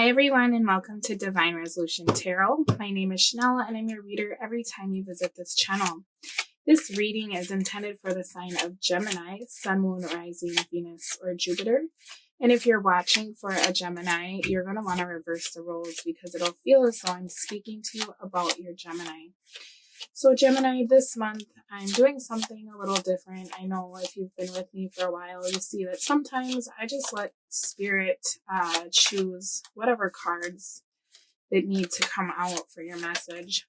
Hi everyone, and welcome to Divine Resolution Tarot. My name is Chanel and I'm your reader every time you visit this channel. This reading is intended for the sign of Gemini, Sun, Moon, Rising, Venus, or Jupiter. And if you're watching for a Gemini, you're going to want to reverse the roles because it'll feel as though I'm speaking to you about your Gemini. So Gemini, this month I'm doing something a little different. I know if you've been with me for a while, you see that sometimes I just let Spirit choose whatever cards that need to come out for your message.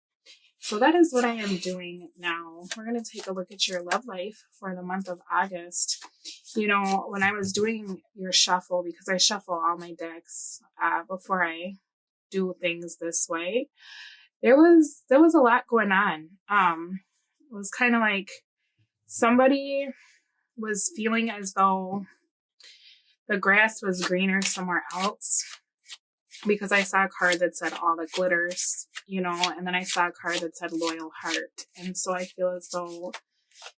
So that is what I am doing now. We're going to take a look at your love life for the month of August. You know, when I was doing your shuffle, because I shuffle all my decks before I do things this way, there was a lot going on. It was kind of like somebody was feeling as though the grass was greener somewhere else, because I saw a card that said all the glitters, you know, and then I saw a card that said loyal heart. And so I feel as though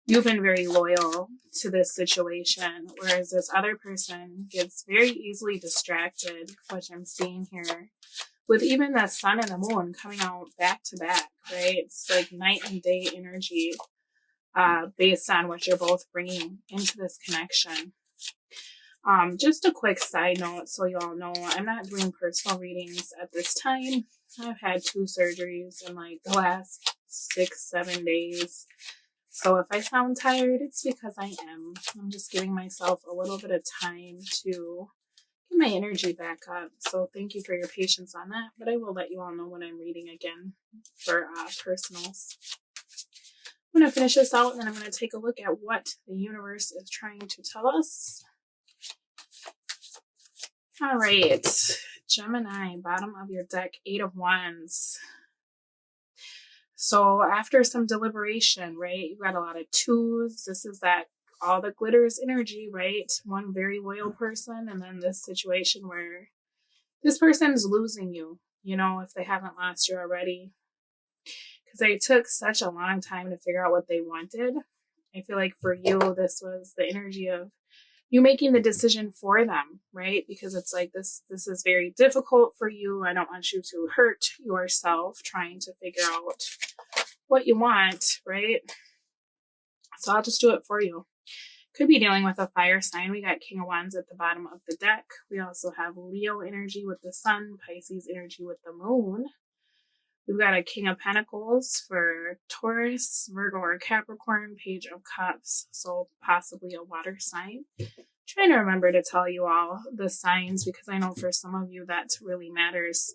you've been very loyal to this situation, whereas this other person gets very easily distracted, which I'm seeing here, with even the sun and the moon coming out back to back, right? It's like night and day energy based on what you're both bringing into this connection. Just a quick side note so you all know, I'm not doing personal readings at this time. I've had 2 surgeries in like the last 6-7 days. So if I sound tired, it's because I am. I'm just giving myself a little bit of time to get my energy back up. So thank you for your patience on that. But I will let you all know when I'm reading again for personals. I'm going to finish this out and then I'm going to take a look at what the universe is trying to tell us. All right, Gemini, bottom of your deck, 8 of Wands. So after some deliberation, right, you got a lot of 2s. This is that all the glitters energy, right? One very loyal person, and then this situation where this person is losing you, you know, if they haven't lost you already. Because they took such a long time to figure out what they wanted. I feel like for you, this was the energy of you making the decision for them, right? Because it's like this is very difficult for you. I don't want you to hurt yourself trying to figure out what you want, right? So I'll just do it for you. Could be dealing with a fire sign. We got King of Wands at the bottom of the deck. We also have Leo energy with the sun, Pisces energy with the moon. We've got a King of Pentacles for Taurus, Virgo, or Capricorn, Page of Cups, so possibly a water sign. Trying to remember to tell you all the signs because I know for some of you that really matters.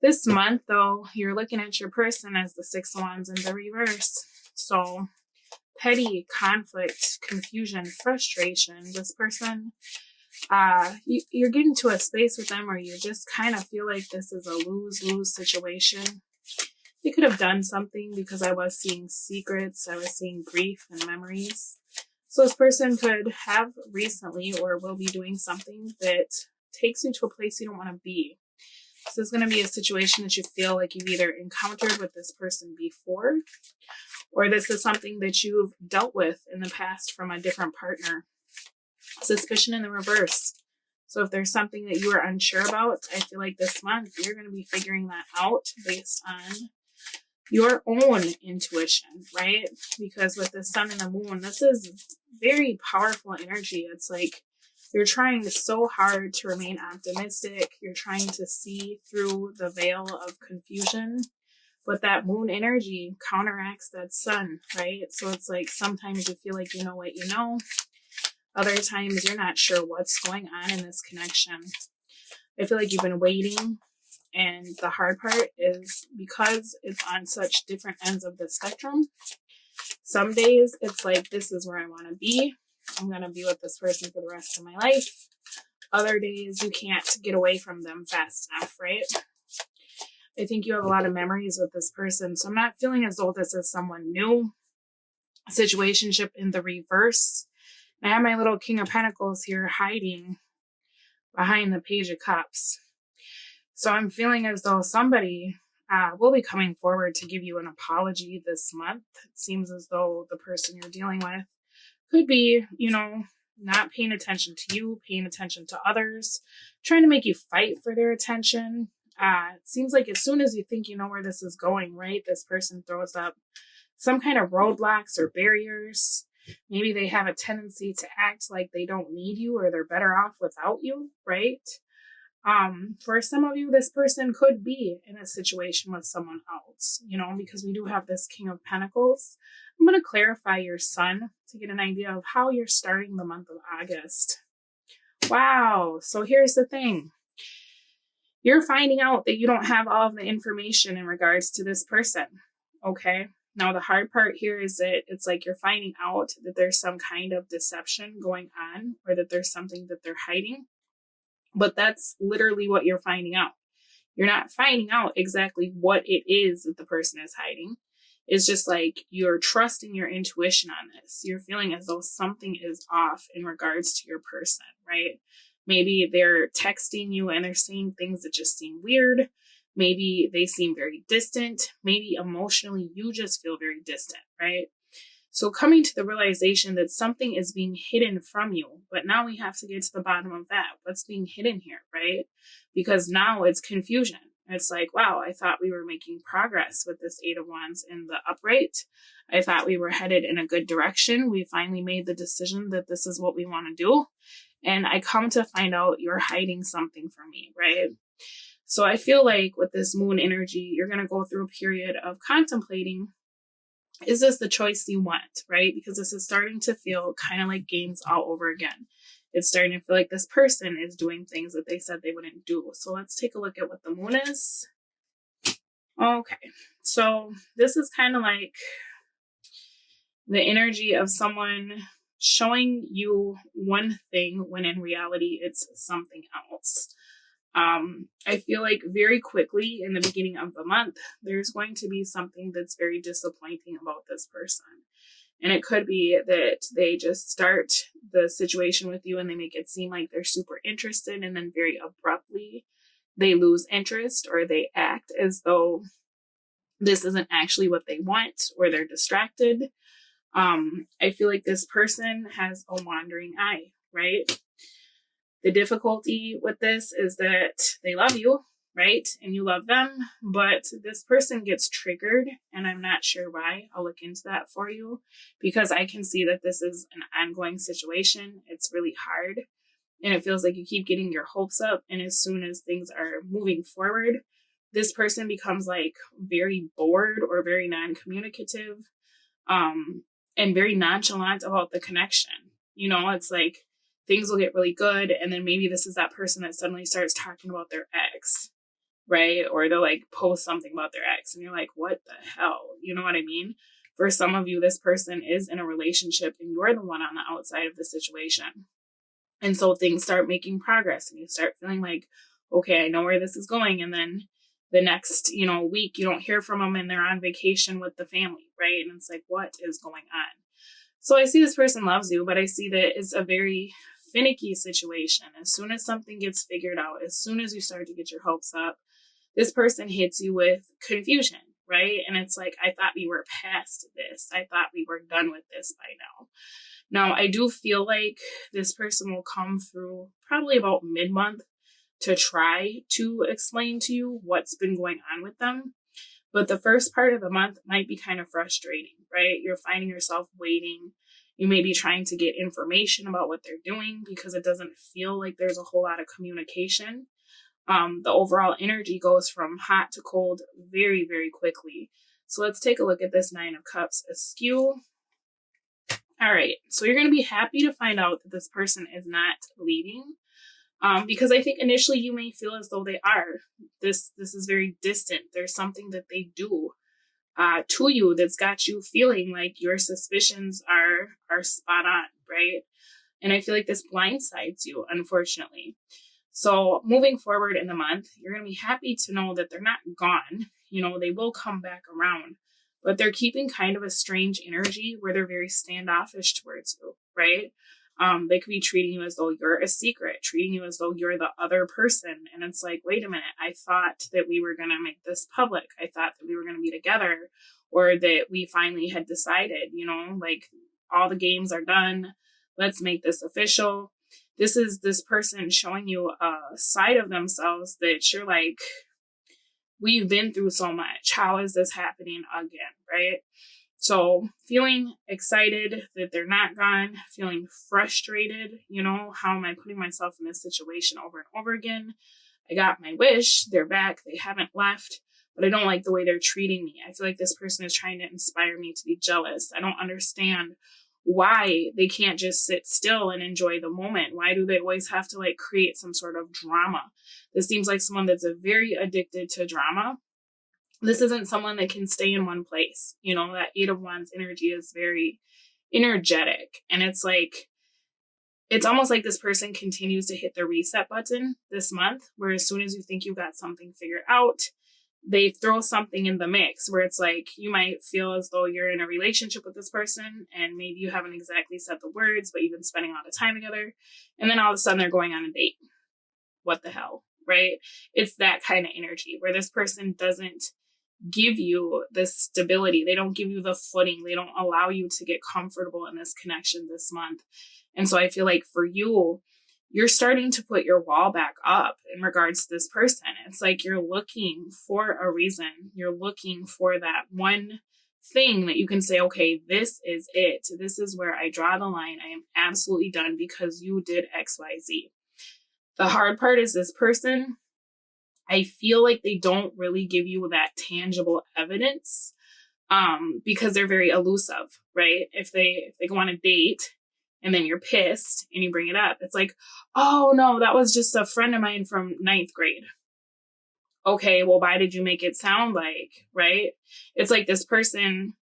This month, though, you're looking at your person as the 6 of Wands in the reverse. So petty conflict, confusion, frustration. This person, you're getting to a space with them where you just kind of feel like this is a lose-lose situation. You could have done something because I was seeing secrets, I was seeing grief and memories. So this person could have recently or will be doing something that takes you to a place you don't want to be. So this is going to be a situation that you feel like you've either encountered with this person before, or this is something that you've dealt with in the past from a different partner. Suspicion in the reverse. So if there's something that you are unsure about, I feel like this month you're going to be figuring that out based on your own intuition, right? Because with the sun and the moon, this is very powerful energy. It's like you're trying so hard to remain optimistic. You're trying to see through the veil of confusion, but that moon energy counteracts that sun, right? So it's like sometimes you feel like you know what you know. Other times you're not sure what's going on in this connection. I feel like you've been waiting. And the hard part is because it's on such different ends of the spectrum. Some days it's like, this is where I want to be. I'm going to be with this person for the rest of my life. Other days you can't get away from them fast enough, right? I think you have a lot of memories with this person. So I'm not feeling as though this is someone new. Situationship in the reverse. I have my little King of Pentacles here hiding behind the Page of Cups. So I'm feeling as though somebody will be coming forward to give you an apology this month. It seems as though the person you're dealing with could be, you know, not paying attention to you, paying attention to others, trying to make you fight for their attention. It seems like as soon as you think you know where this is going, right, this person throws up some kind of roadblocks or barriers. Maybe they have a tendency to act like they don't need you or they're better off without you, right? For some of you, this person could be in a situation with someone else, because we do have this King of Pentacles. I'm going to clarify your sun to get an idea of how you're starting the month of August. Wow. So here's the thing. You're finding out that you don't have all of the information in regards to this person. Okay. Now, the hard part here is that it's like you're finding out that there's some kind of deception going on or that there's something that they're hiding. But that's literally what you're finding out. You're not finding out exactly what it is that the person is hiding. It's just like you're trusting your intuition on this. You're feeling as though something is off in regards to your person, right? Maybe they're texting you and they're saying things that just seem weird. Maybe they seem very distant. Maybe emotionally you just feel very distant, right? So coming to the realization that something is being hidden from you, but now we have to get to the bottom of that. What's being hidden here, right? Because now it's confusion. It's like, wow, I thought we were making progress with this Eight of Wands in the upright. I thought we were headed in a good direction. We finally made the decision that this is what we want to do. And I come to find out you're hiding something from me, right? So I feel like with this moon energy, you're going to go through a period of contemplating, is this the choice you want, right? Because this is starting to feel kind of like games all over again. It's starting to feel like this person is doing things that they said they wouldn't do. So let's take a look at what the moon is. Okay, so this is kind of like the energy of someone showing you one thing when in reality it's something else. I feel like very quickly in the beginning of the month, there's going to be something that's very disappointing about this person. And it could be that they just start the situation with you and they make it seem like they're super interested, and then very abruptly they lose interest or they act as though this isn't actually what they want, or they're distracted. I feel like this person has a wandering eye, right? The difficulty with this is that they love you, right? And you love them, but this person gets triggered, and I'm not sure why. I'll look into that for you, because I can see that this is an ongoing situation. It's really hard, and it feels like you keep getting your hopes up, and as soon as things are moving forward, this person becomes like very bored or very non-communicative, and very nonchalant about the connection. It's like things will get really good, and then maybe this is that person that suddenly starts talking about their ex, right? Or they'll like post something about their ex, and you're like, what the hell? You know what I mean? For some of you, this person is in a relationship and you're the one on the outside of the situation. And so things start making progress and you start feeling like, okay, I know where this is going. And then the next, week, you don't hear from them and they're on vacation with the family, right? And it's like, what is going on? So I see this person loves you, but I see that it's a very finicky situation. As soon as something gets figured out, as soon as you start to get your hopes up, this person hits you with confusion, right? And it's like, I thought we were past this. I thought we were done with this by now. Now, I do feel like this person will come through probably about mid-month to try to explain to you what's been going on with them. But the first part of the month might be kind of frustrating, right? You're finding yourself waiting. You may be trying to get information about what they're doing because it doesn't feel like there's a whole lot of communication. The overall energy goes from hot to cold very, very quickly. So let's take a look at this Nine of Cups askew. All right, so you're going to be happy to find out that this person is not leaving. Because I think initially you may feel as though they are. This is very distant. There's something that they do to you that's got you feeling like your suspicions are spot on, right? And I feel like this blindsides you, unfortunately. So moving forward in the month, you're going to be happy to know that they're not gone. They will come back around, but they're keeping kind of a strange energy where they're very standoffish towards you, right? They could be treating you as though you're a secret, treating you as though you're the other person. And it's like, wait a minute, I thought that we were going to make this public. I thought that we were going to be together, or that we finally had decided, like all the games are done. Let's make this official. This is this person showing you a side of themselves that you're like, we've been through so much. How is this happening again, right? So feeling excited that they're not gone, feeling frustrated, how am I putting myself in this situation over and over again? I got my wish, they're back, they haven't left, but I don't like the way they're treating me. I feel like this person is trying to inspire me to be jealous. I don't understand why they can't just sit still and enjoy the moment. Why do they always have to create some sort of drama? This seems like someone that's very addicted to drama. This isn't someone that can stay in one place. That 8 of Wands energy is very energetic. And it's almost like this person continues to hit the reset button this month, where as soon as you think you've got something figured out, they throw something in the mix where it's you might feel as though you're in a relationship with this person and maybe you haven't exactly said the words, but you've been spending a lot of time together. And then all of a sudden they're going on a date. What the hell, right? It's that kind of energy where this person doesn't give you the stability. They don't give you the footing. They don't allow you to get comfortable in this connection this month. And so I feel like for you, you're starting to put your wall back up in regards to this person. It's you're looking for a reason. You're looking for that one thing that you can say, okay, this is it. This is where I draw the line. I am absolutely done because you did XYZ. The hard part is this person, I feel like they don't really give you that tangible evidence because they're very elusive, right? If they go on a date and then you're pissed and you bring it up, it's oh no, that was just a friend of mine from 9th grade. Okay, well, why did you make it sound right? It's this person,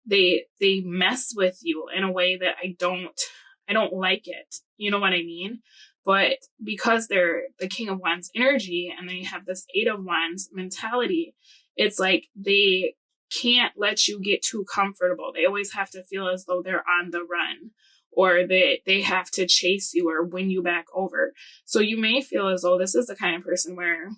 they mess with you in a way that I don't like it. You know what I mean? But because they're the King of Wands energy and they have this 8 of Wands mentality, it's they can't let you get too comfortable. They always have to feel as though they're on the run, or that they have to chase you or win you back over. So you may feel as though this is the kind of person where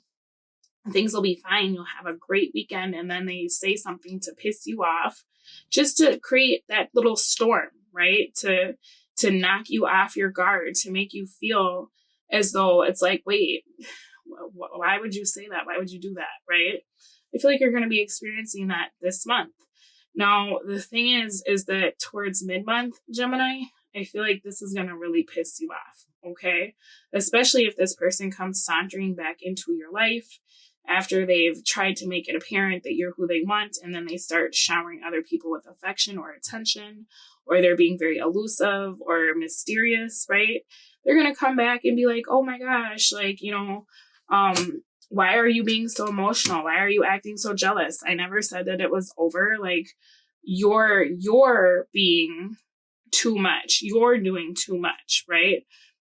things will be fine. You'll have a great weekend, and then they say something to piss you off just to create that little storm, right? To knock you off your guard, to make you feel as though it's wait, why would you say that? Why would you do that, right? I feel like you're going to be experiencing that this month. Now, the thing is that towards mid-month, Gemini, I feel like this is going to really piss you off, okay? Especially if this person comes sauntering back into your life after they've tried to make it apparent that you're who they want, and then they start showering other people with affection or attention, or they're being very elusive or mysterious, right? They're going to come back and be oh my gosh, why are you being so emotional? Why are you acting so jealous? I never said that it was over. You're being too much. You're doing too much, right?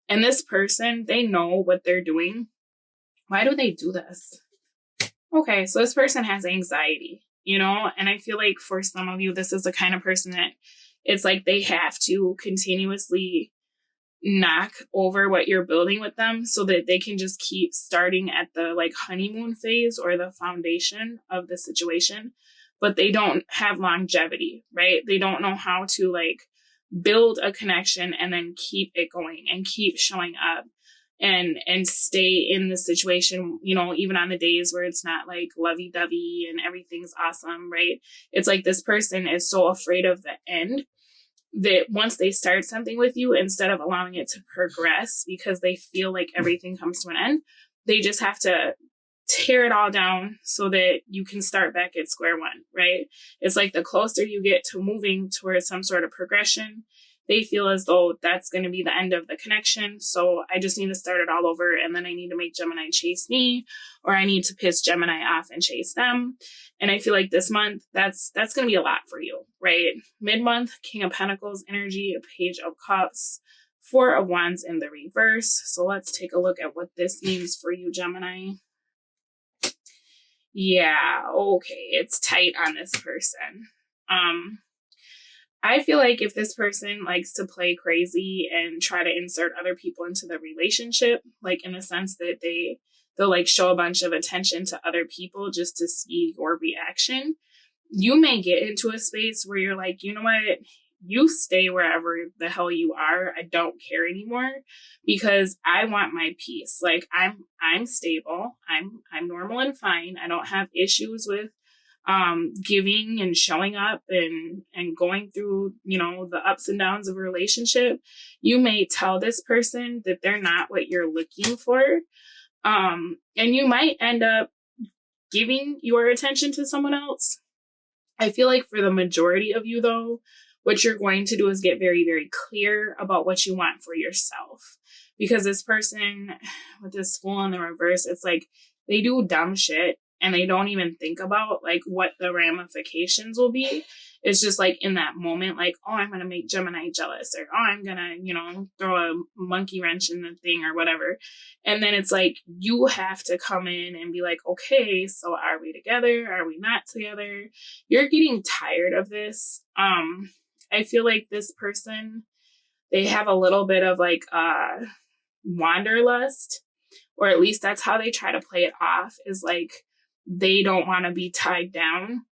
And this person, they know what they're doing. Why do they do this? Okay, so this person has anxiety, and I feel like for some of you, this is the kind of person that it's they have to continuously knock over what you're building with them so that they can just keep starting at the honeymoon phase or the foundation of the situation, but they don't have longevity, right? They don't know how to build a connection and then keep it going and keep showing up and stay in the situation, even on the days where it's not lovey-dovey and everything's awesome, right? It's this person is so afraid of the end that once they start something with you, instead of allowing it to progress because they feel like everything comes to an end, they just have to tear it all down so that you can start back at square one, right? It's the closer you get to moving towards some sort of progression, they feel as though that's going to be the end of the connection. So I just need to start it all over, and then I need to make Gemini chase me, or I need to piss Gemini off and chase them. And I feel like this month, that's going to be a lot for you, right? Mid-month, King of Pentacles energy, a Page of Cups, 4 of Wands in the reverse. So let's take a look at what this means for you, Gemini. Yeah, okay, it's tight on this person. I feel like if this person likes to play crazy and try to insert other people into the relationship, in the sense that they'll show a bunch of attention to other people just to see your reaction, you may get into a space where you're you know what, you stay wherever the hell you are. I don't care anymore because I want my peace. Like I'm stable. I'm normal and fine. I don't have issues with giving and showing up and going through, you know, the ups and downs of a relationship. You may tell this person that they're not what you're looking for. And you might end up giving your attention to someone else. I feel like for the majority of you, though, what you're going to do is get very, very clear about what you want for yourself. Because this person with this Fool in the reverse, it's like they do dumb shit and they don't even think about like what the ramifications will be. It's just like in that moment, like, oh, I'm going to make Gemini jealous, or oh, I'm going to, you know, throw a monkey wrench in the thing or whatever. And then it's like you have to come in and be like, okay, so are we together? Are we not together? You're getting tired of this. I feel like this person, they have a little bit of like wanderlust, or at least that's how they try to play it off, is like they don't want to be tied down.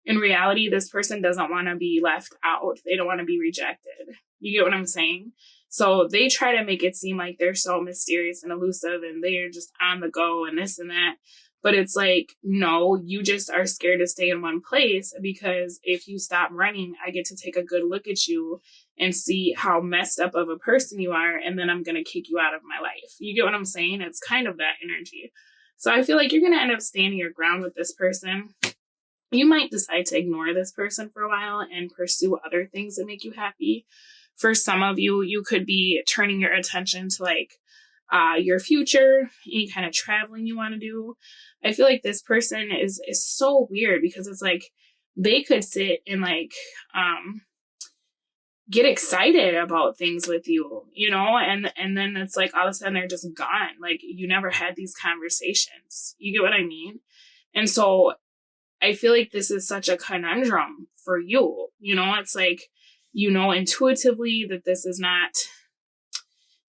In reality, this person doesn't want to be left out. They don't want to be rejected. You get what I'm saying? So they try to make it seem like they're so mysterious and elusive and they're just on the go and this and that. But it's like, no, you just are scared to stay in one place, because if you stop running, I get to take a good look at you and see how messed up of a person you are. And then I'm going to kick you out of my life. You get what I'm saying? It's kind of that energy. So I feel like you're going to end up standing your ground with this person. You might decide to ignore this person for a while and pursue other things that make you happy. For some of you, you could be turning your attention to like your future, any kind of traveling you want to do. I feel like this person is so weird, because it's like they could sit and like get excited about things with you, you know, and then it's like all of a sudden they're just gone. Like you never had these conversations. You get what I mean? And so I feel like this is such a conundrum for you. You know, it's like, you know, intuitively that this is not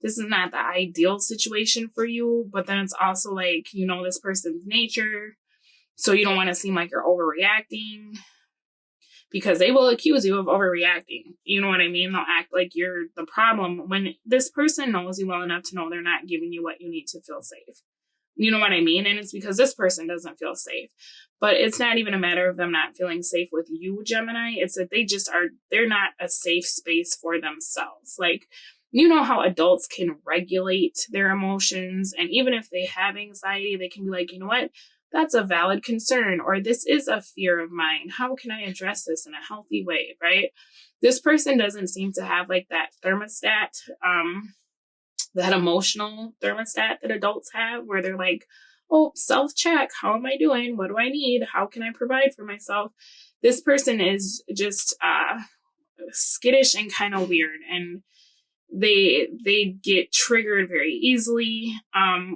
the ideal situation for you, but then it's also like, you know, this person's nature. So you don't want to seem like you're overreacting, because they will accuse you of overreacting. You know what I mean? They'll act like you're the problem when this person knows you well enough to know they're not giving you what you need to feel safe. You know what I mean? And it's because this person doesn't feel safe. But it's not even a matter of them not feeling safe with you, Gemini. It's that they're not a safe space for themselves. Like, you know how adults can regulate their emotions. And even if they have anxiety, they can be like, you know what? That's a valid concern, or this is a fear of mine. How can I address this in a healthy way, right? This person doesn't seem to have like that thermostat, that emotional thermostat that adults have, where they're like, oh, self-check. How am I doing? What do I need? How can I provide for myself? This person is just skittish and kind of weird, and they get triggered very easily.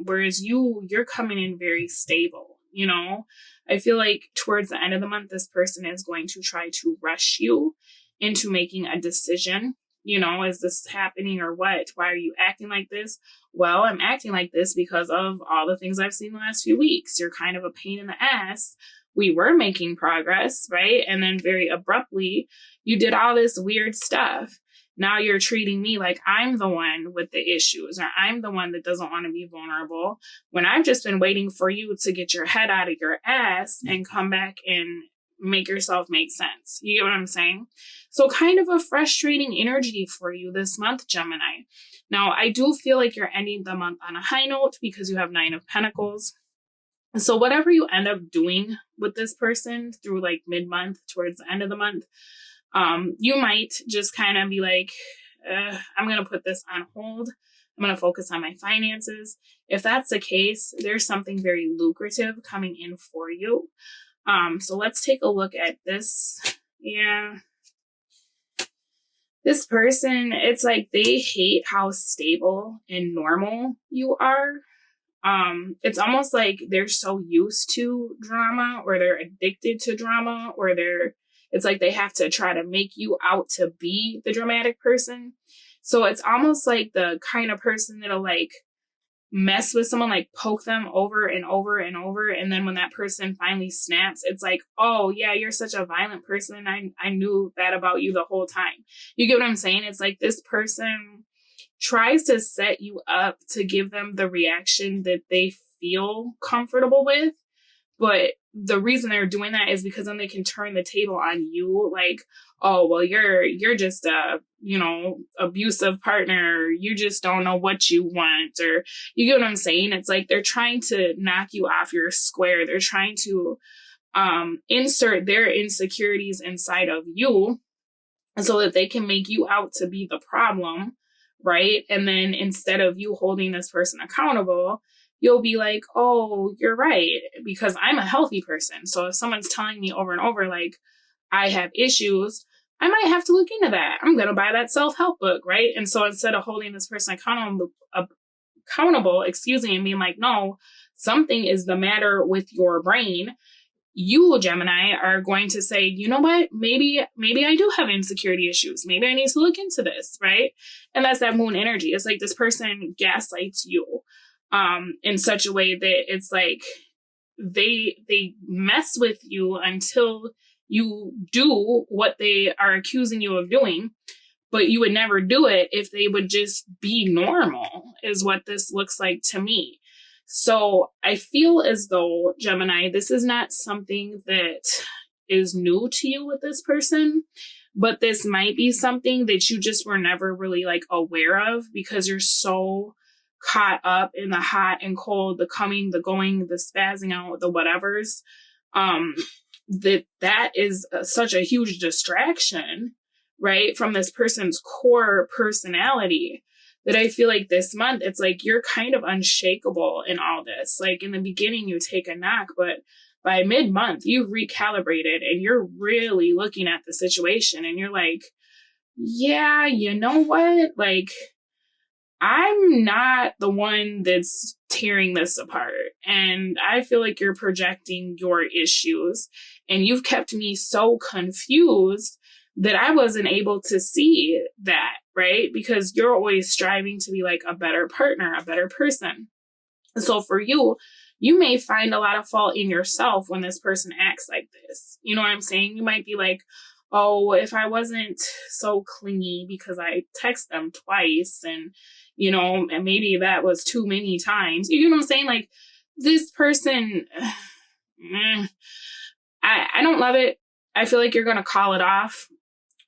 Whereas you're coming in very stable, you know? I feel like towards the end of the month, this person is going to try to rush you into making a decision. You know, is this happening or what? Why are you acting like this? Well, I'm acting like this because of all the things I've seen the last few weeks. You're kind of a pain in the ass. We were making progress, right? And then very abruptly, you did all this weird stuff. Now you're treating me like I'm the one with the issues, or I'm the one that doesn't want to be vulnerable, when I've just been waiting for you to get your head out of your ass and come back and make yourself make sense. You get what I'm saying? So kind of a frustrating energy for you this month, Gemini. Now, I do feel like you're ending the month on a high note because you have 9 of Pentacles. So whatever you end up doing with this person through like mid-month towards the end of the month, you might just kind of be like, I'm going to put this on hold. I'm going to focus on my finances. If that's the case, there's something very lucrative coming in for you. So let's take a look at this. Yeah. This person, it's like they hate how stable and normal you are. It's almost like they're so used to drama, or they're addicted to drama, or it's like they have to try to make you out to be the dramatic person. So it's almost like the kind of person that'll like mess with someone, like poke them over and over and over. And then when that person finally snaps, it's like, oh yeah, you're such a violent person. I knew that about you the whole time. You get what I'm saying? It's like this person tries to set you up to give them the reaction that they feel comfortable with. But the reason they're doing that is because then they can turn the table on you. Like, oh, well, you're just a, abusive partner. You just don't know what you want. Or you get what I'm saying? It's like they're trying to knock you off your square. They're trying to insert their insecurities inside of you so that they can make you out to be the problem, right? And then instead of you holding this person accountable, you'll be like, oh, you're right, because I'm a healthy person. So if someone's telling me over and over, like, I have issues, I might have to look into that. I'm going to buy that self-help book, right? And so instead of holding this person accountable, and being like, no, something is the matter with your brain, you, Gemini, are going to say, you know what, maybe I do have insecurity issues. Maybe I need to look into this, right? And that's that moon energy. It's like this person gaslights you in such a way that it's like they mess with you until you do what they are accusing you of doing, but you would never do it if they would just be normal, is what this looks like to me. So I feel as though, Gemini, this is not something that is new to you with this person, but this might be something that you just were never really like aware of because you're so caught up in the hot and cold, the coming, the going, the spazzing out, the whatevers, that is such a huge distraction, right, from this person's core personality, that I feel like this month, it's like you're kind of unshakable in all this. Like in the beginning, you take a knock, but by mid-month, you've recalibrated and you're really looking at the situation and you're like, yeah, you know what? Like, I'm not the one that's tearing this apart. And I feel like you're projecting your issues and you've kept me so confused that I wasn't able to see that, right? Because you're always striving to be like a better partner, a better person. So for you, you may find a lot of fault in yourself when this person acts like this. You know what I'm saying? You might be like, oh, if I wasn't so clingy because I text them twice and, and maybe that was too many times. You know what I'm saying? Like this person, I don't love it. I feel like you're going to call it off.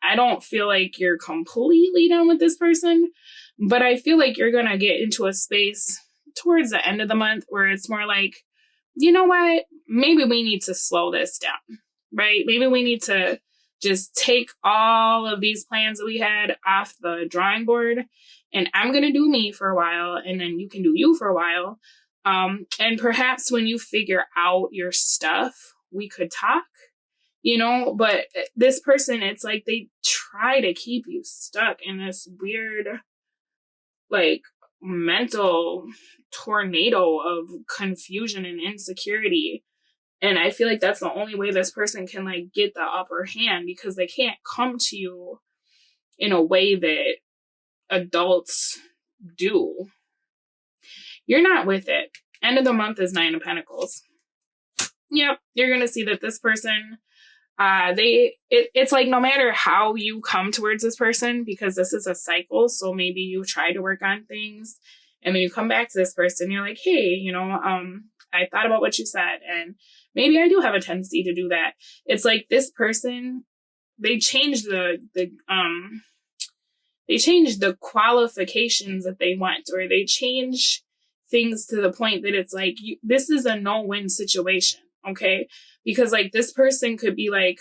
I don't feel like you're completely done with this person, but I feel like you're going to get into a space towards the end of the month where it's more like, you know what? Maybe we need to slow this down, right? Maybe we need to just take all of these plans that we had off the drawing board and I'm going to do me for a while and then you can do you for a while. And perhaps when you figure out your stuff, we could talk, but this person, it's like they try to keep you stuck in this weird, like, mental tornado of confusion and insecurity. And I feel like that's the only way this person can like get the upper hand because they can't come to you in a way that adults do. You're not with it. End of the month is 9 of Pentacles. Yep. You're going to see that this person, it's like no matter how you come towards this person, because this is a cycle. So maybe you try to work on things and then you come back to this person. You're like, hey, I thought about what you said and maybe I do have a tendency to do that. It's like this person, they changed the qualifications that they want, or they change things to the point that it's like, this is a no-win situation. Okay. Because like this person could be like,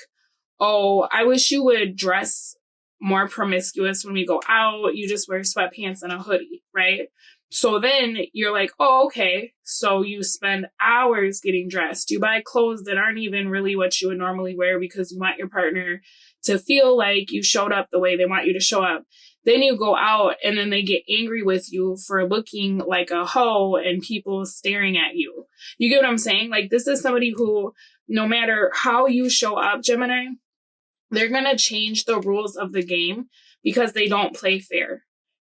oh, I wish you would dress more promiscuous when we go out. You just wear sweatpants and a hoodie. Right. So then you're like, oh, okay. So you spend hours getting dressed. You buy clothes that aren't even really what you would normally wear because you want your partner to feel like you showed up the way they want you to show up. Then you go out and then they get angry with you for looking like a hoe and people staring at you. You get what I'm saying? Like this is somebody who, no matter how you show up, Gemini, they're going to change the rules of the game because they don't play fair.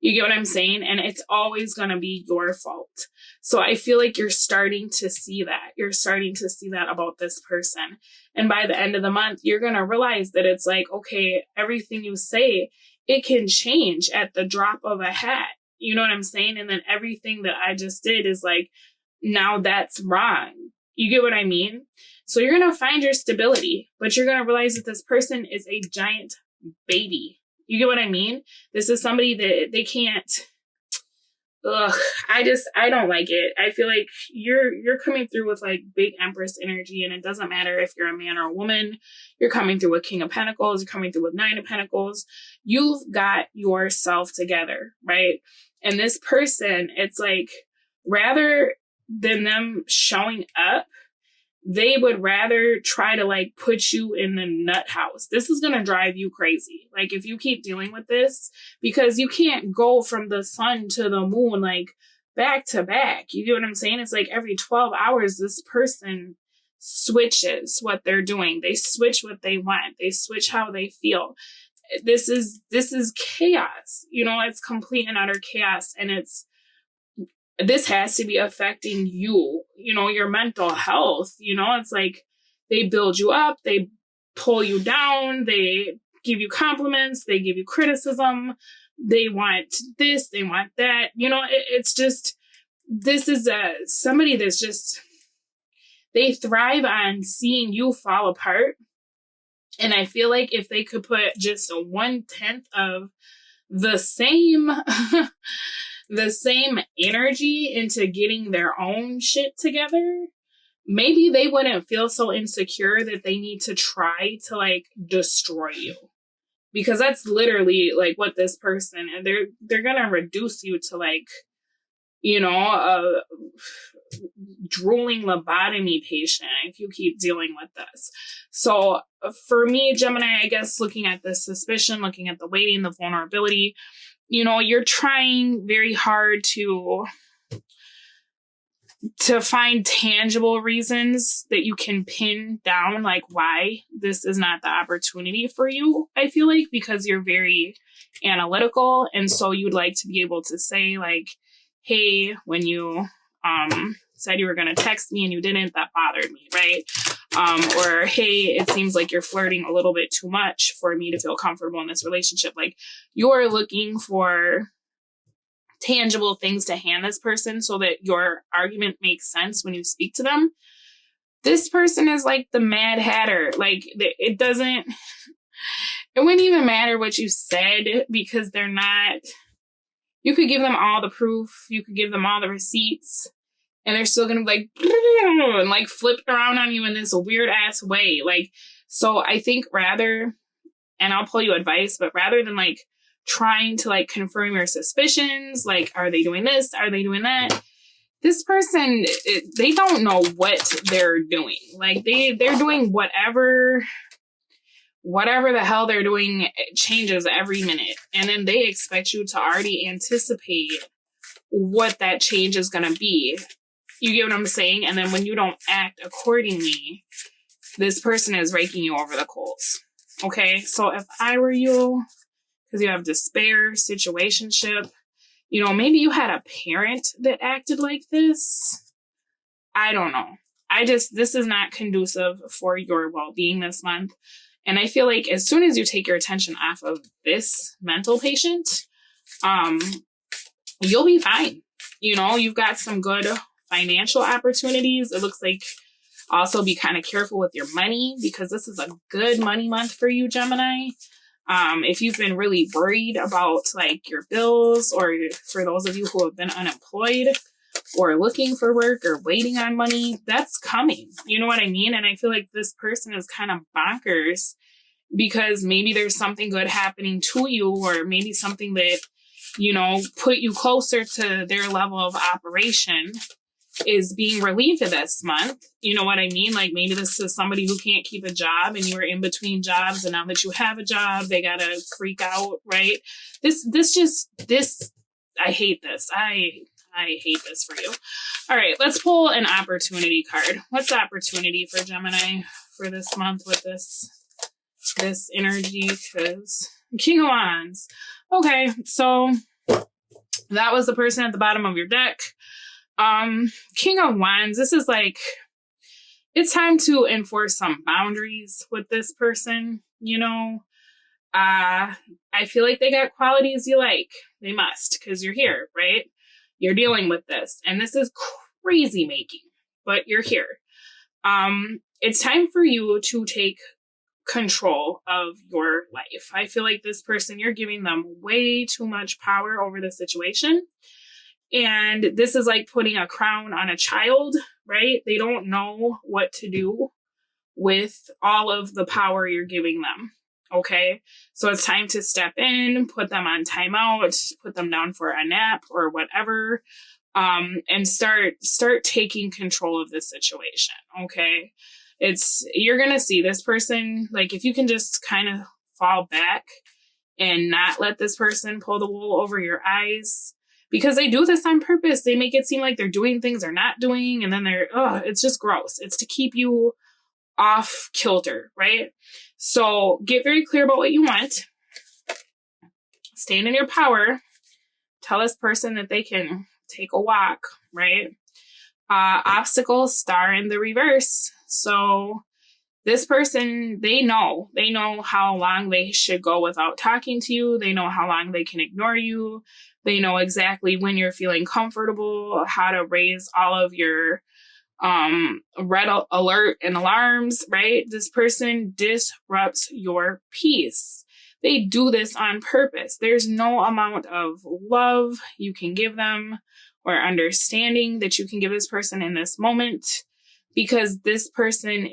You get what I'm saying? And it's always going to be your fault. So I feel like you're starting to see that. You're starting to see that about this person. And by the end of the month, you're going to realize that it's like, okay, everything you say, it can change at the drop of a hat. You know what I'm saying? And then everything that I just did is like, now that's wrong. You get what I mean? So you're going to find your stability, but you're going to realize that this person is a giant baby. You get what I mean? This is somebody that they can't, I don't like it. I feel like you're coming through with like big Empress energy, and it doesn't matter if you're a man or a woman. You're coming through with King of Pentacles. You're coming through with Nine of Pentacles. You've got yourself together, right? And this person, it's like, rather than them showing up, they would rather try to like put you in the nut house. This is going to drive you crazy. Like if you keep dealing with this, because you can't go from the sun to the moon, like back to back. You get what I'm saying? It's like every 12 hours, this person switches what they're doing. They switch what they want. They switch how they feel. This is chaos. You know, it's complete and utter chaos. And this has to be affecting you, you know, your mental health. You know, it's like they build you up, they pull you down, they give you compliments, they give you criticism, they want this, they want that. You know, it's just, this is somebody that's just, they thrive on seeing you fall apart. And I feel like if they could put just a 1/10 of the same the same energy into getting their own shit together, maybe they wouldn't feel so insecure that they need to try to like destroy you. Because that's literally like what this person, and they're gonna reduce you to like, you know, a drooling lobotomy patient if you keep dealing with this. So for me, Gemini, I guess looking at the suspicion, looking at the waiting, the vulnerability, you know, you're trying very hard to find tangible reasons that you can pin down, like why this is not the opportunity for you, I feel like, because you're very analytical. And so you'd like to be able to say like, hey, when you said you were going to text me and you didn't, that bothered me, right? Or, hey, it seems like you're flirting a little bit too much for me to feel comfortable in this relationship. Like you're looking for tangible things to hand this person so that your argument makes sense when you speak to them. This person is like the Mad Hatter. Like it wouldn't even matter what you said, because they're not, you could give them all the proof, you could give them all the receipts, and they're still gonna be like, and like flip around on you in this weird ass way. Like, so I think rather, and I'll pull you advice, but rather than like trying to like confirm your suspicions, like, are they doing this? Are they doing that? This person, they don't know what they're doing. Like they're doing whatever the hell they're doing. It changes every minute. And then they expect you to already anticipate what that change is going to be. You get what I'm saying? And then when you don't act accordingly, this person is raking you over the coals. Okay? So if I were you, because you have despair, situationship, you know, maybe you had a parent that acted like this. I don't know. This is not conducive for your well-being this month. And I feel like as soon as you take your attention off of this mental patient, you'll be fine. You know, you've got some good financial opportunities. It looks like also be kind of careful with your money, because this is a good money month for you, Gemini. If you've been really worried about like your bills, or for those of you who have been unemployed or looking for work or waiting on money, that's coming. You know what I mean? And I feel like this person is kind of bonkers, because maybe there's something good happening to you, or maybe something that, you know, put you closer to their level of operation is being relieved this month. You know what I mean? Like maybe this is somebody who can't keep a job, and you were in between jobs, and now that you have a job, they gotta freak out, right? This, I hate this. I hate this for you. All right, let's pull an opportunity card. What's opportunity for Gemini for this month with this energy? Because King of Wands. Okay, so That was the person at the bottom of your deck. King of Wands, this is like, it's time to enforce some boundaries with this person, you know. I feel like they got qualities you like. They must, because you're here, right? You're dealing with this. And this is crazy making, but you're here. It's time for you to take control of your life. I feel like this person, you're giving them way too much power over the situation. And this is like putting a crown on a child, right? They don't know what to do with all of the power you're giving them. Okay. So it's time to step in, put them on timeout, put them down for a nap or whatever. And start taking control of this situation. Okay. You're going to see this person, like, if you can just kind of fall back and not let this person pull the wool over your eyes, because they do this on purpose. They make it seem like they're doing things they're not doing. And then it's just gross. It's to keep you off kilter, right? So get very clear about what you want. Stand in your power. Tell this person that they can take a walk, right? Obstacle, star in the reverse. So this person, they know how long they should go without talking to you. They know how long they can ignore you. They know exactly when you're feeling comfortable, how to raise all of your red alert and alarms, right? This person disrupts your peace. They do this on purpose. There's no amount of love you can give them or understanding that you can give this person in this moment, because this person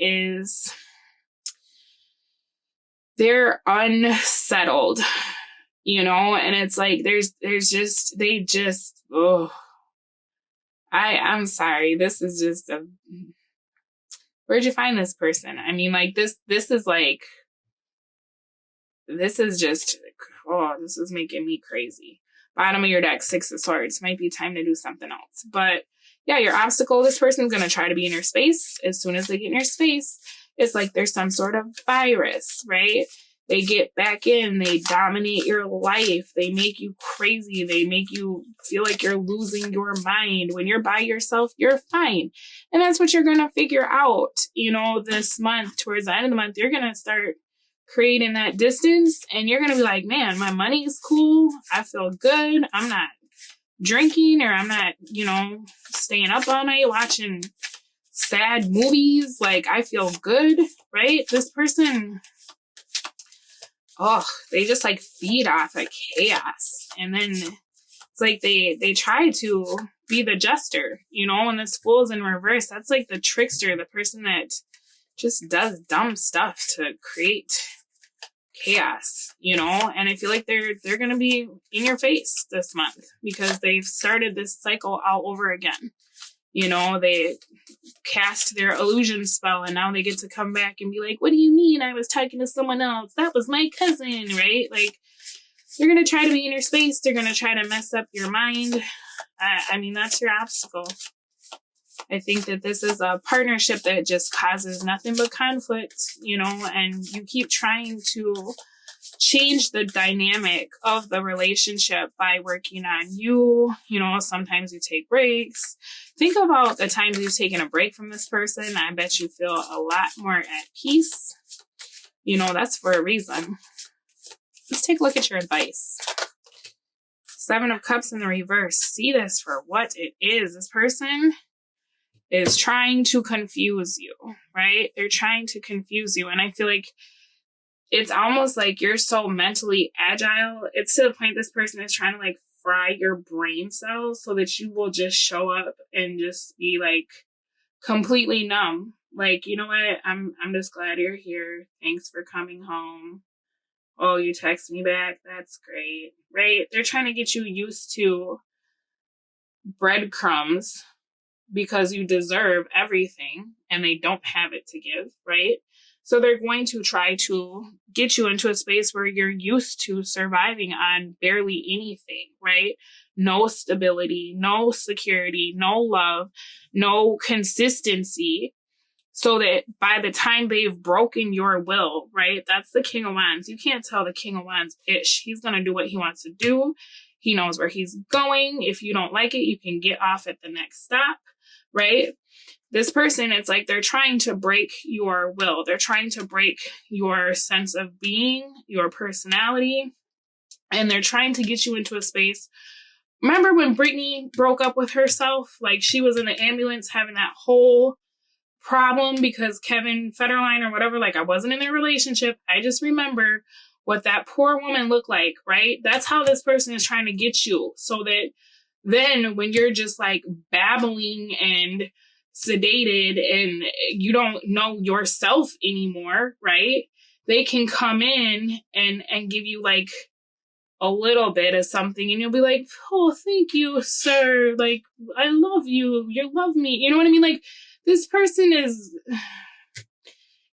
they're unsettled, you know, and it's like, I'm sorry. This is just where'd you find this person? I mean, like, this is making me crazy. Bottom of your deck, Six of Swords. Might be time to do something else. But yeah, your obstacle, this person's going to try to be in your space. As soon as they get in your space, it's like there's some sort of virus, right? They get back in, they dominate your life, they make you crazy, they make you feel like you're losing your mind. When you're by yourself, you're fine. And that's what you're going to figure out, you know, this month. Towards the end of the month, you're going to start creating that distance, and you're going to be like, man, my money is cool. I feel good. I'm not drinking, or I'm not, you know, staying up all night watching sad movies. Like, I feel good, right? This person, they just like feed off of chaos. And then it's like they try to be the jester, you know, when this fool's in reverse. That's like the trickster, the person that just does dumb stuff to create chaos, you know. And I feel like they're gonna be in your face this month because they've started this cycle all over again. You know, they cast their illusion spell, and now they get to come back and be like, what do you mean I was talking to someone else? That was my cousin, right? Like, they're going to try to be in your space. They're going to try to mess up your mind. I mean, that's your obstacle. I think that this is a partnership that just causes nothing but conflict, you know, and you keep trying to change the dynamic of the relationship by working on you. You know, sometimes you take breaks. Think about the times you've taken a break from this person. I bet you feel a lot more at peace. You know, that's for a reason. Let's take a look at your advice. Seven of Cups in the reverse. See this for what it is. This person is trying to confuse you, right? They're trying to confuse you. And I feel like it's almost like you're so mentally agile. It's to the point this person is trying to like fry your brain cells so that you will just show up and just be like completely numb. Like, you know what? I'm just glad you're here. Thanks for coming home. Oh, you text me back. That's great. Right? They're trying to get you used to breadcrumbs because you deserve everything and they don't have it to give, right? So they're going to try to get you into a space where you're used to surviving on barely anything, right? No stability, no security, no love, no consistency. So that by the time they've broken your will, right? That's the King of Wands. You can't tell the King of Wands ish. He's going to do what he wants to do. He knows where he's going. If you don't like it, you can get off at the next stop, right? This person, it's like they're trying to break your will. They're trying to break your sense of being, your personality, and they're trying to get you into a space. Remember when Britney broke up with herself? Like, she was in the ambulance having that whole problem because Kevin Federline or whatever, like, I wasn't in their relationship. I just remember what that poor woman looked like, right? That's how this person is trying to get you, so that then when you're just like babbling and sedated and you don't know yourself anymore, right? They can come in and give you like a little bit of something and you'll be like, oh, thank you, sir. Like, I love you. You love me. You know what I mean? Like, this person is,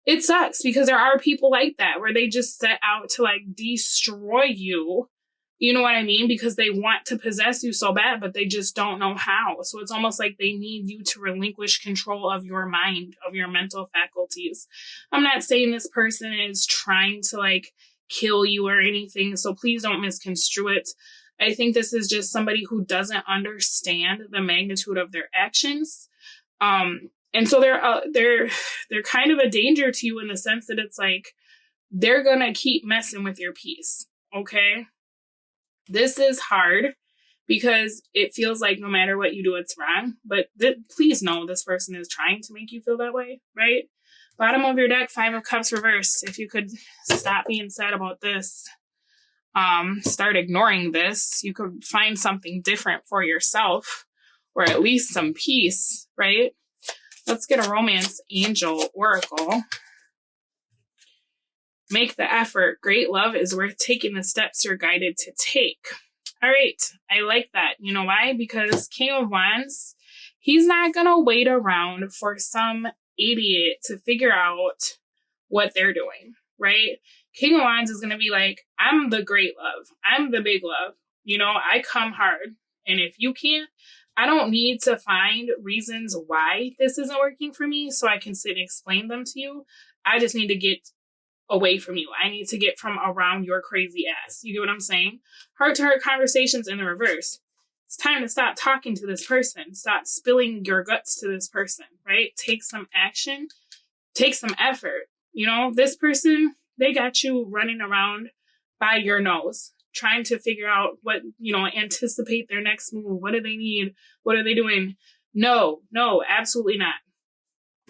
it sucks because there are people like that where they just set out to like destroy you. You know what I mean? Because they want to possess you so bad, but they just don't know how. So it's almost like they need you to relinquish control of your mind, of your mental faculties. I'm not saying this person is trying to like kill you or anything, so please don't misconstrue it. I think this is just somebody who doesn't understand the magnitude of their actions. And so they're kind of a danger to you in the sense that it's like they're gonna keep messing with your peace. Okay. This is hard because it feels like no matter what you do, it's wrong. But please know this person is trying to make you feel that way, right? Bottom of your deck, 5 of Cups reversed. If you could stop being sad about this, start ignoring this, you could find something different for yourself or at least some peace, right? Let's get a romance angel oracle. Make the effort. Great love is worth taking the steps you're guided to take. All right. I like that. You know why? Because King of Wands, he's not going to wait around for some idiot to figure out what they're doing, right? King of Wands is going to be like, I'm the great love. I'm the big love. You know, I come hard. And if you can't, I don't need to find reasons why this isn't working for me so I can sit and explain them to you. I just need to get away from you. I need to get from around your crazy ass. You get what I'm saying? Heart-to-heart conversations in the reverse. It's time to stop talking to this person. Stop spilling your guts to this person, right? Take some action. Take some effort. You know, this person, they got you running around by your nose, trying to figure out what, you know, anticipate their next move. What do they need? What are they doing? No, absolutely not.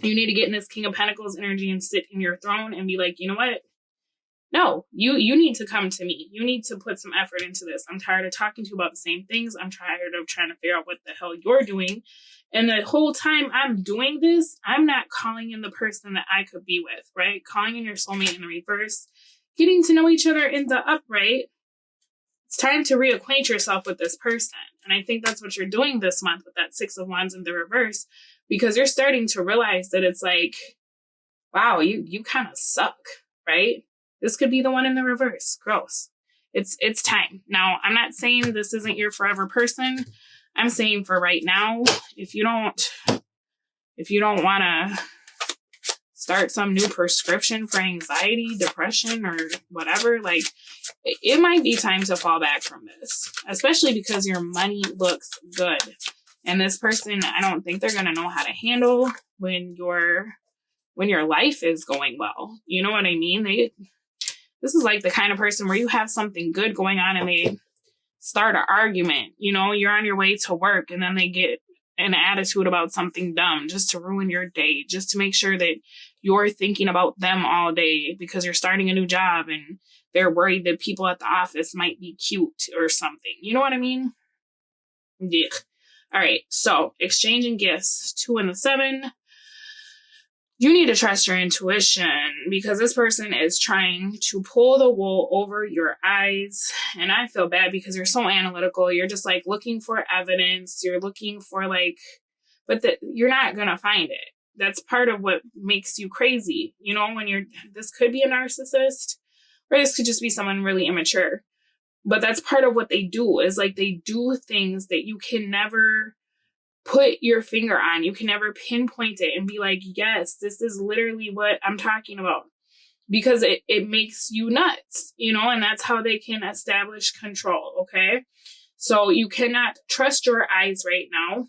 You need to get in this King of Pentacles energy and sit in your throne and be like, you know what? No, you need to come to me. You need to put some effort into this. I'm tired of talking to you about the same things. I'm tired of trying to figure out what the hell you're doing. And the whole time I'm doing this, I'm not calling in the person that I could be with, right? Calling in your soulmate in the reverse, getting to know each other in the upright. It's time to reacquaint yourself with this person. And I think that's what you're doing this month with that 6 of Wands in the reverse, because you're starting to realize that it's like, wow, you kind of suck, right? This could be the one in the reverse. Gross. It's time. Now, I'm not saying this isn't your forever person. I'm saying for right now, if you don't want to start some new prescription for anxiety, depression, or whatever, like, it might be time to fall back from this, especially because your money looks good. And this person, I don't think they're going to know how to handle when your life is going well. You know what I mean? This is like the kind of person where you have something good going on and they start an argument. You know, you're on your way to work and then they get an attitude about something dumb just to ruin your day, just to make sure that you're thinking about them all day because you're starting a new job and they're worried that people at the office might be cute or something. You know what I mean? Yeah. All right. So exchanging gifts, 2 and the 7. You need to trust your intuition because this person is trying to pull the wool over your eyes. And I feel bad because you're so analytical. You're just like looking for evidence. You're looking for but you're not going to find it. That's part of what makes you crazy. You know, this could be a narcissist or this could just be someone really immature. But that's part of what they do is like they do things that you can never put your finger on. You can never pinpoint it and be like, yes, this is literally what I'm talking about, because it makes you nuts, you know, and that's how they can establish control. Okay. So you cannot trust your eyes right now,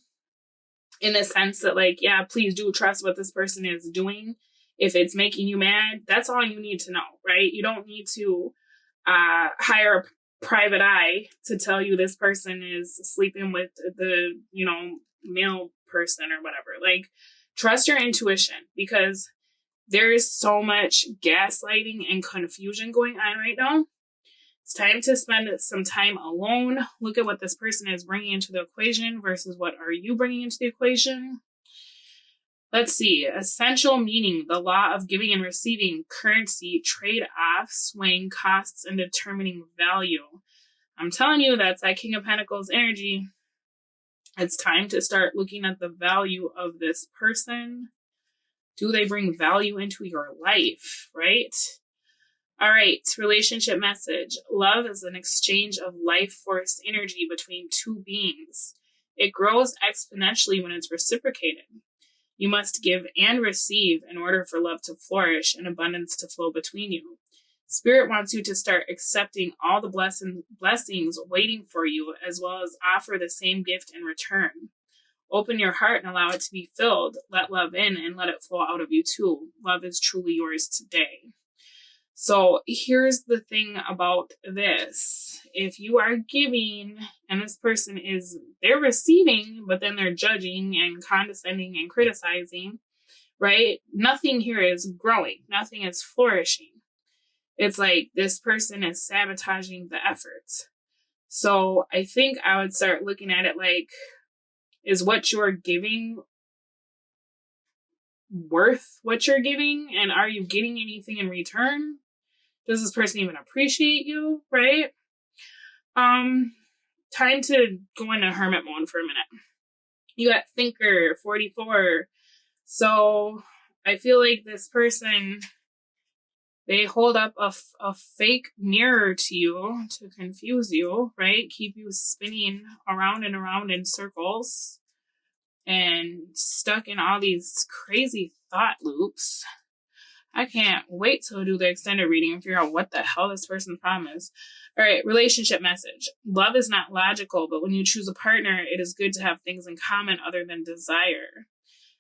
in the sense that, like, yeah, please do trust what this person is doing. If it's making you mad, that's all you need to know, right? You don't need to hire a private eye to tell you this person is sleeping with the, male person or whatever. Like, trust your intuition, because there is so much gaslighting and confusion going on right now. It's time to spend some time alone. Look at what this person is bringing into the equation versus what are you bringing into the equation. Let's see. Essential meaning, the law of giving and receiving, currency, trade-off, swaying costs, and determining value. I'm telling you, that's that King of Pentacles energy. It's time to start looking at the value of this person. Do they bring value into your life, right? All right, relationship message. Love is an exchange of life force energy between two beings. It grows exponentially when it's reciprocated. You must give and receive in order for love to flourish and abundance to flow between you. Spirit wants you to start accepting all the blessings waiting for you, as well as offer the same gift in return. Open your heart and allow it to be filled. Let love in and let it flow out of you too. Love is truly yours today. So here's the thing about this. If you are giving and this person they're receiving, but then they're judging and condescending and criticizing, right? Nothing here is growing. Nothing is flourishing. It's like this person is sabotaging the efforts. So I think I would start looking at it like, is what you're giving worth what you're giving? And are you getting anything in return? Does this person even appreciate you, right? Time to go into hermit mode for a minute. You got Thinker, 44. So I feel like this person, they hold up a fake mirror to you to confuse you, right? Keep you spinning around and around in circles and stuck in all these crazy thought loops. I can't wait to do the extended reading and figure out what the hell this person's problem is. All right, relationship message. Love is not logical, but when you choose a partner, it is good to have things in common other than desire.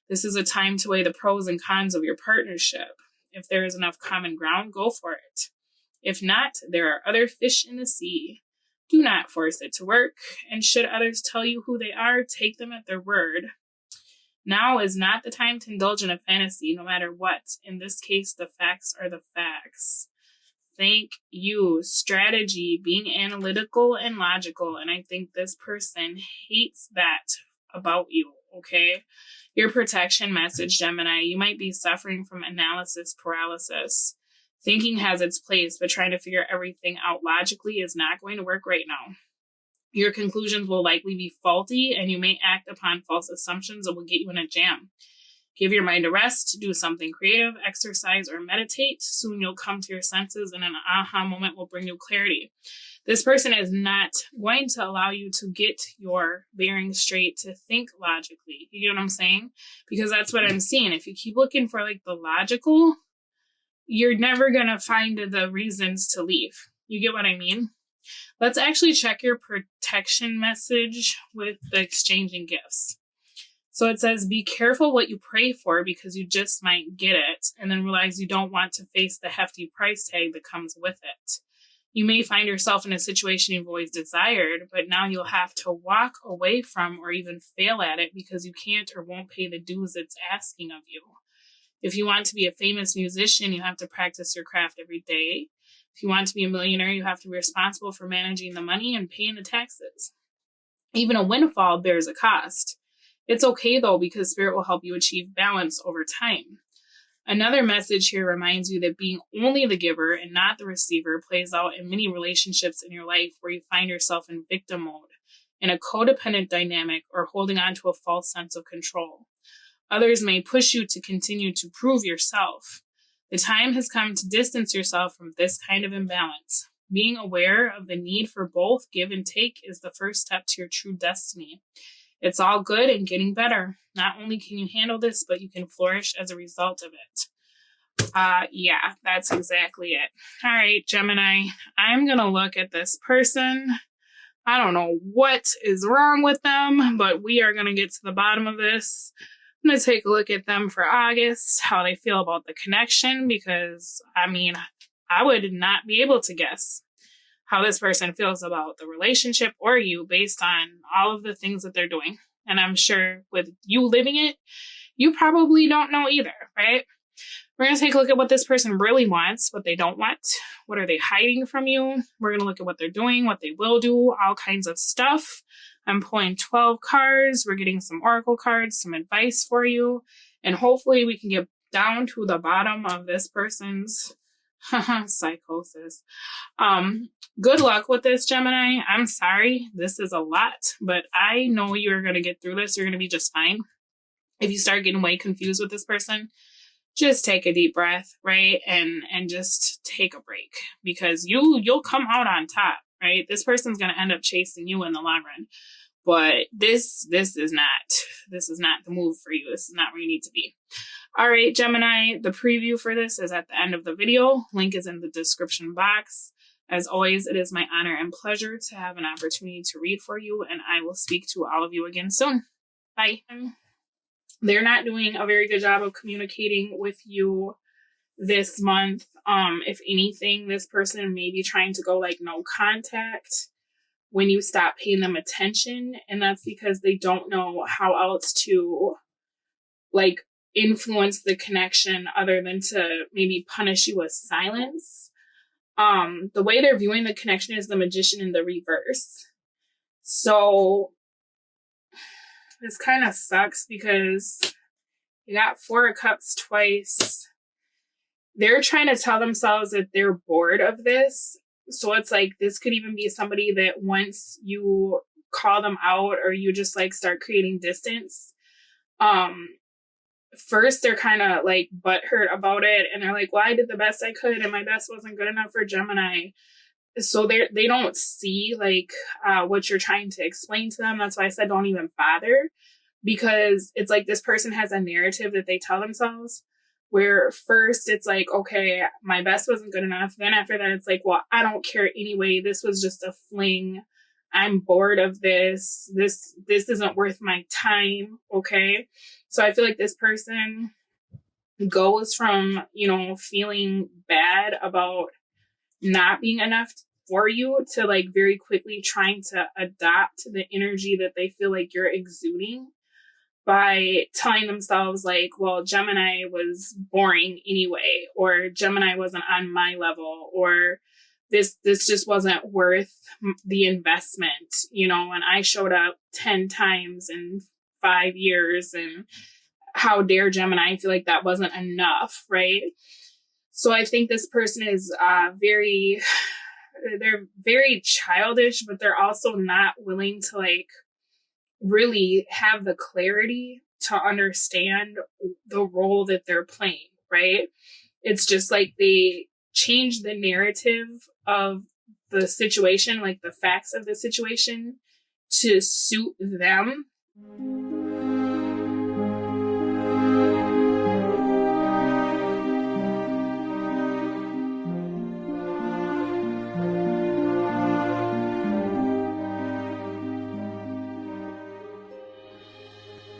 This is a time to weigh the pros and cons of your partnership. If there is enough common ground, go for it. If not, there are other fish in the sea. Do not force it to work, and should others tell you who they are, take them at their word. Now is not the time to indulge in a fantasy, no matter what. In this case, the facts are the facts. Thank you. Strategy, being analytical and logical. And I think this person hates that about you, okay? Your protection message, Gemini. You might be suffering from analysis paralysis. Thinking has its place, but trying to figure everything out logically is not going to work right now. Your conclusions will likely be faulty, and you may act upon false assumptions that will get you in a jam. Give your mind a rest, do something creative, exercise, or meditate. Soon you'll come to your senses, and an aha moment will bring you clarity. This person is not going to allow you to get your bearings straight, to think logically. You get what I'm saying? Because that's what I'm seeing. If you keep looking for like the logical, you're never going to find the reasons to leave. You get what I mean? Let's actually check your protection message with the exchanging gifts. So it says, be careful what you pray for because you just might get it and then realize you don't want to face the hefty price tag that comes with it. You may find yourself in a situation you've always desired, but now you'll have to walk away from or even fail at it because you can't or won't pay the dues it's asking of you. If you want to be a famous musician, you have to practice your craft every day. If you want to be a millionaire, you have to be responsible for managing the money and paying the taxes. Even a windfall bears a cost. It's okay, though, because Spirit will help you achieve balance over time. Another message here reminds you that being only the giver and not the receiver plays out in many relationships in your life where you find yourself in victim mode, in a codependent dynamic, or holding on to a false sense of control. Others may push you to continue to prove yourself. The time has come to distance yourself from this kind of imbalance. Being aware of the need for both give and take is the first step to your true destiny. It's all good and getting better. Not only can you handle this, but you can flourish as a result of it. Yeah, that's exactly it. All right, Gemini, I'm going to look at this person I don't know what is wrong with them, but we are going to get to the bottom of this. I'm going to take a look at them for August, how they feel about the connection, because I mean, I would not be able to guess how this person feels about the relationship or you based on all of the things that they're doing. And I'm sure with you living it, you probably don't know either, right? We're going to take a look at what this person really wants, what they don't want. What are they hiding from you? We're going to look at what they're doing, what they will do, all kinds of stuff. I'm pulling 12 cards. We're getting some oracle cards, some advice for you. And hopefully we can get down to the bottom of this person's psychosis. Good luck with this, Gemini. I'm sorry. This is a lot, but I know you're going to get through this. You're going to be just fine. If you start getting way confused with this person, just take a deep breath, right? And just take a break, because you'll come out on top, right? This person's going to end up chasing you in the long run. But this is not the move for you. This is not where you need to be. All right, Gemini, the preview for this is at the end of the video. Link is in the description box. As always, it is my honor and pleasure to have an opportunity to read for you, and I will speak to all of you again soon. Bye. They're not doing a very good job of communicating with you this month. If anything, this person may be trying to go like no contact when you stop paying them attention. And that's because they don't know how else to like influence the connection other than to maybe punish you with silence. The way they're viewing the connection is the Magician in the reverse. So this kind of sucks because you got Four of Cups twice. They're trying to tell themselves that they're bored of this. So it's like this could even be somebody that once you call them out or you just like start creating distance, first they're kind of like butthurt about it and they're like, well, I did the best I could and my best wasn't good enough for Gemini. So they don't see like what you're trying to explain to them. That's why I said don't even bother, because it's like this person has a narrative that they tell themselves where first it's like, okay, my best wasn't good enough. Then after that, it's like, well, I don't care anyway. This was just a fling. I'm bored of this. This isn't worth my time. Okay. So I feel like this person goes from, feeling bad about not being enough for you to like very quickly trying to adopt the energy that they feel like you're exuding by telling themselves like, well, Gemini was boring anyway, or Gemini wasn't on my level, or this just wasn't worth the investment, and I showed up 10 times in 5 years, and how dare Gemini feel like that wasn't enough, right? So I think this person is they're very childish, but they're also not willing to like really have the clarity to understand the role that they're playing, right? It's just like they change the narrative of the situation, like the facts of the situation, to suit them